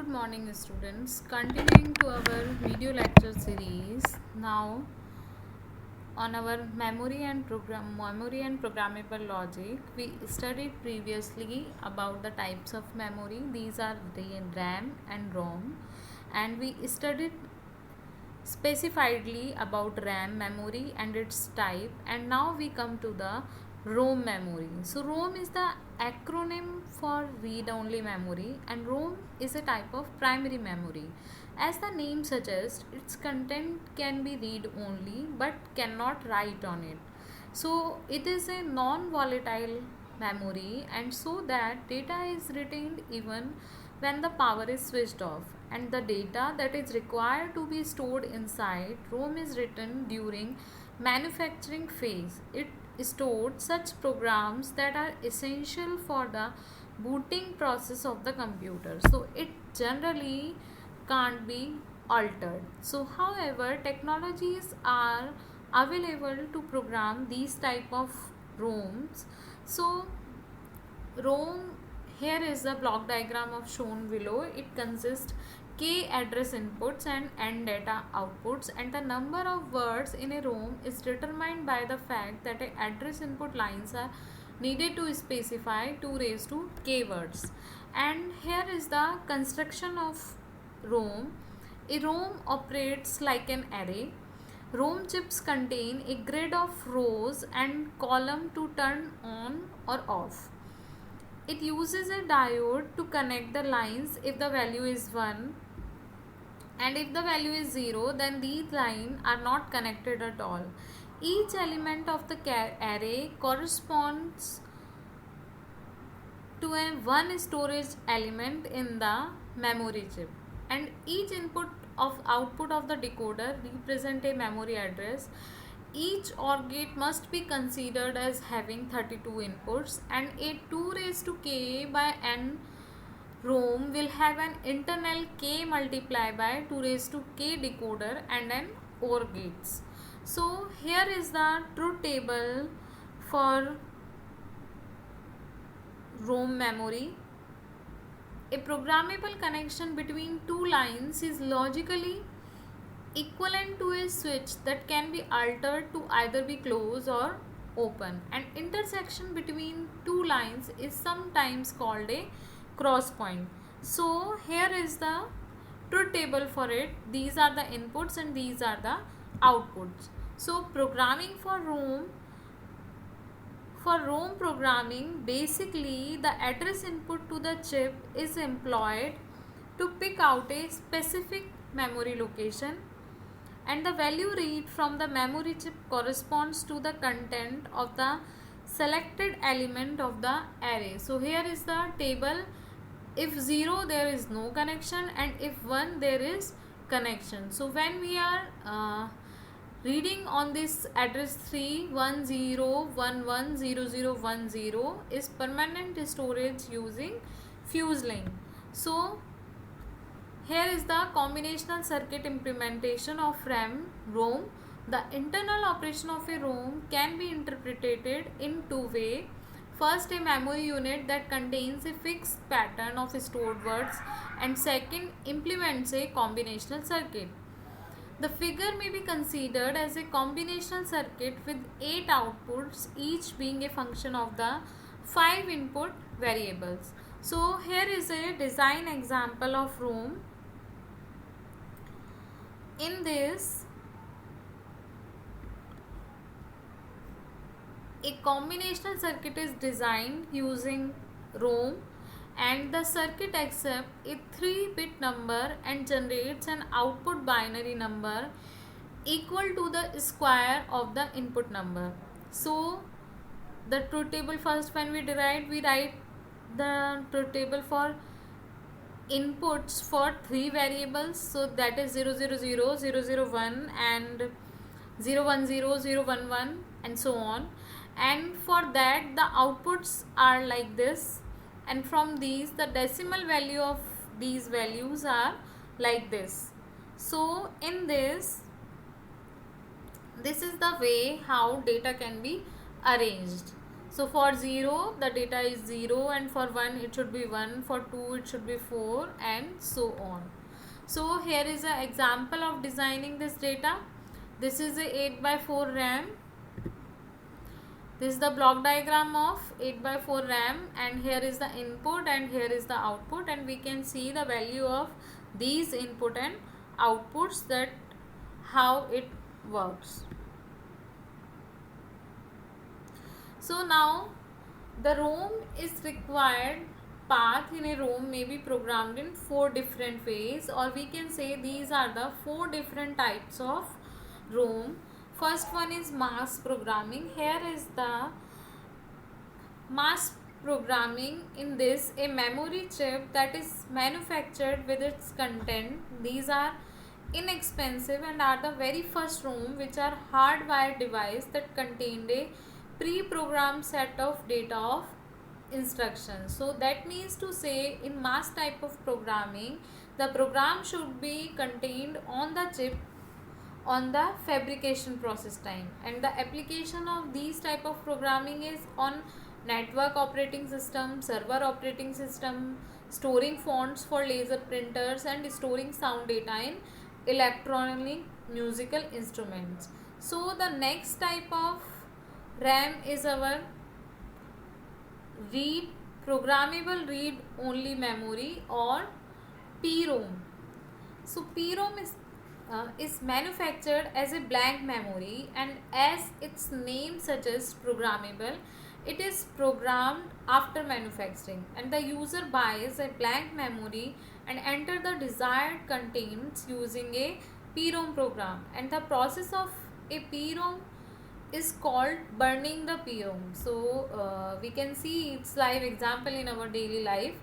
Good morning, students. Continuing to our video lecture series, now on our memory and programmable logic, we studied previously about the types of memory. These are RAM and ROM, and we studied specifiedly about RAM memory and its type, and now we come to the ROM memory. So ROM is the acronym for read only memory, and ROM is a type of primary memory. As the name suggests, its content can be read only but cannot write on it. So it is a non-volatile memory, and so that data is retained even when the power is switched off, and the data that is required to be stored inside ROM is written during manufacturing phase. It stored such programs that are essential for the booting process of the computer, so it generally can't be altered. So however, technologies are available to program these type of ROMs. So ROM, here is the block diagram of shown below. It consists k address inputs and n data outputs, and the number of words in a ROM is determined by the fact that address input lines are needed to specify 2 raised to k words. And here is the construction of ROM. A ROM operates like an array. ROM chips contain a grid of rows and column to turn on or off. It uses a diode to connect the lines if the value is 1, and if the value is 0, then these lines are not connected at all. Each element of the array corresponds to a one storage element in the memory chip, and each input of output of the decoder represent a memory address. Each OR gate must be considered as having 32 inputs, and a 2 raised to k by n ROM will have an internal k multiplied by 2 raised to k decoder and an OR gates. So here is the truth table for ROM memory. A programmable connection between two lines is logically equivalent to a switch that can be altered to either be closed or open. An intersection between two lines is sometimes called a cross point. So here is the truth table for it. These are the inputs and these are the outputs. So programming for ROM programming, basically the address input to the chip is employed to pick out a specific memory location, and the value read from the memory chip corresponds to the content of the selected element of the array. So here is the table. If 0, there is no connection, and if 1, there is connection. So when we are reading on this address 310110010 is permanent storage using fuse link. So here is the combinational circuit implementation of ROM. The internal operation of a ROM can be interpreted in two ways. First, a memory unit that contains a fixed pattern of stored words, and second, implements a combinational circuit. The figure may be considered as a combinational circuit with 8 outputs, each being a function of the 5 input variables. So here is a design example of ROM. In this, a combinational circuit is designed using ROM, and the circuit accepts a 3-bit number and generates an output binary number equal to the square of the input number. So the truth table, first when we write the truth table for inputs for 3 variables, so that is 000, 001 and 010, 011 and so on. And for that the outputs are like this, and from these the decimal value of these values are like this. So in this is the way how data can be arranged. So for 0 the data is 0, and for 1 it should be 1, for 2 it should be 4, and so on. So here is an example of designing this data. This is a 8 by 4 RAM. This is the block diagram of 8 by 4 RAM, and here is the input and here is the output, and we can see the value of these input and outputs, that how it works. So now the ROM is required path in a ROM may be programmed in 4 different ways, or we can say these are the 4 different types of ROM. First one is mass programming. Here is the mass programming. In this, a memory chip that is manufactured with its content. These are inexpensive and are the very first ROM which are hardwired device that contained a pre-programmed set of data of instructions. So that means to say, in mass type of programming, the program should be contained on the chip on the fabrication process time, and the application of these type of programming is on network operating system, server operating system, storing fonts for laser printers, and storing sound data in electronic musical instruments. So the next type of RAM is our read programmable read only memory, or PROM. So PROM is manufactured as a blank memory, and as its name suggests, programmable, it is programmed after manufacturing, and the user buys a blank memory and enter the desired contents using a PROM program, and the process of a PROM is called burning the PROM. So we can see its live example in our daily life.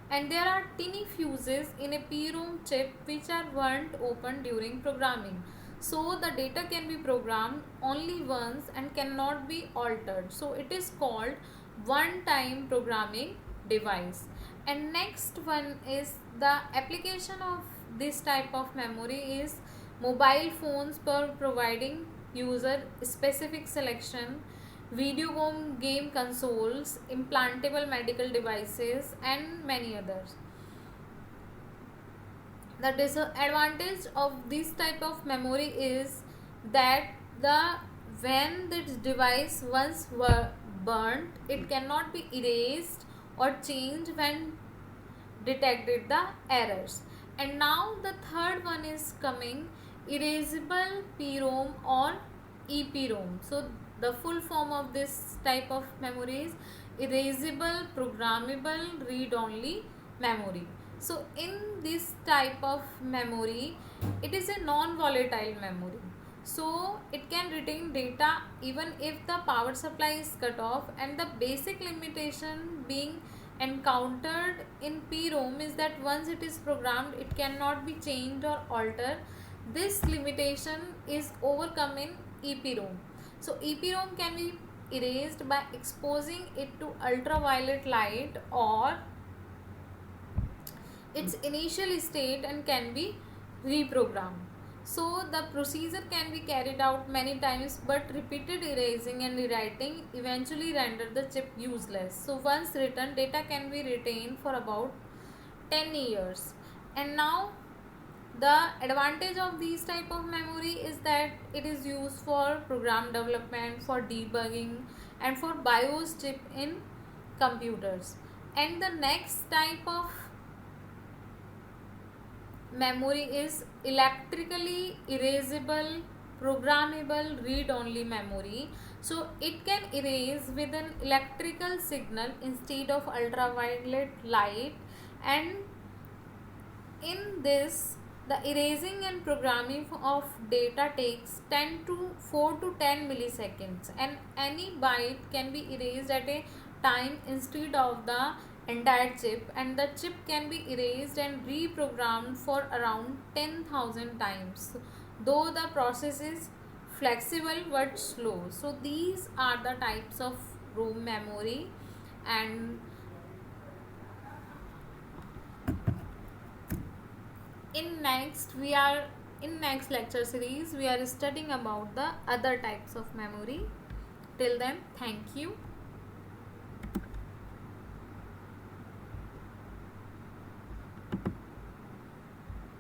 And there are tiny fuses in a PROM chip which are weren't open during programming. So the data can be programmed only once and cannot be altered. So it is called one-time programming device. And next one is the application of this type of memory is mobile phones for providing user specific selection, video game consoles, implantable medical devices, and many others. The disadvantage of this type of memory is that when this device once were burnt, it cannot be erased or changed when detected the errors. And now the third one is coming, erasable PROM or EPROM. So the full form of this type of memory is erasable programmable read only memory. So in this type of memory, it is a non-volatile memory. So it can retain data even if the power supply is cut off, and the basic limitation being encountered in PROM is that once it is programmed, it cannot be changed or altered. This limitation is overcome in EPROM. So EPROM can be erased by exposing it to ultraviolet light or its initial state and can be reprogrammed. So the procedure can be carried out many times, but repeated erasing and rewriting eventually render the chip useless. So once written, data can be retained for about 10 years. And now the advantage of these type of memory is that it is used for program development, for debugging, and for BIOS chip in computers. And the next type of memory is electrically erasable programmable read only memory. So it can erase with an electrical signal instead of ultraviolet light, and in this the erasing and programming of data takes 4 to 10 milliseconds, and any byte can be erased at a time instead of the entire chip, and the chip can be erased and reprogrammed for around 10,000 times, though the process is flexible but slow. So these are the types of ROM memory, and in next lecture series we are studying about the other types of memory. Till then, thank you.